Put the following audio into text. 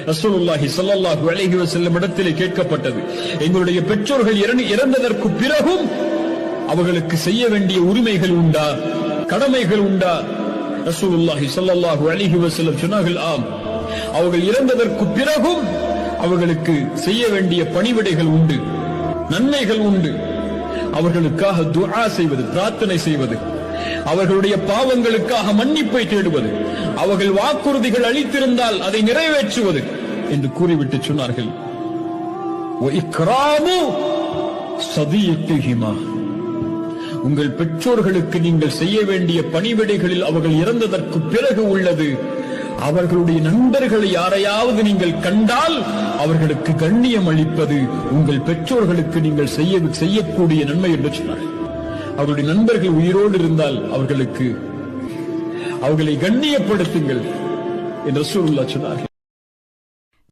ரசூலுல்லாஹி ஸல்லல்லாஹு அலைஹி வஸல்லம் இடத்திலே கேட்கப்பட்டது, எங்களுடைய பெற்றோர்கள் இறந்ததற்கு பிறகும் அவர்களுக்கு செய்ய வேண்டிய உரிமைகள் உண்டா, கடமைகள் உண்டா? ரசூலுல்லாஹி ஸல்லல்லாஹு அலைஹி வஸல்லம் சொன்னார்கள், ஆம், அவர்கள் இறந்ததற்கு பிறகும் அவர்களுக்கு செய்ய வேண்டிய பணிவிடைகள் உண்டு, நன்மைகள் உண்டு. அவர்களுக்காக துஆ செய்வது, பிரார்த்தனை செய்வது, அவர்களுடைய பாவங்களுக்காக மன்னிப்பை தேடுவது, அவர்கள் வாக்குறுதிகள் அளித்திருந்தால் அதை நிறைவேற்றுவது என்று கூறிவிட்டு சொன்னார்கள், உங்கள் பெற்றோர்களுக்கு நீங்கள் செய்ய வேண்டிய பணிவிடைகளில் அவர்கள் இறந்ததற்கு பிறகு உள்ளது, அவர்களுடைய நண்பர்களை யாரையாவது நீங்கள் கண்டால் அவர்களுக்கு கண்ணியம் அளிப்பது உங்கள் பெற்றோர்களுக்கு நீங்கள் செய்யக்கூடிய நன்மை என்று சொன்னார்கள். அவருடைய நண்பர்கள் உயிரோடு இருந்தால் அவர்களை கண்ணியப்படுத்துங்கள் என்று ரசூலுல்லாஹ் சொன்னார்கள்.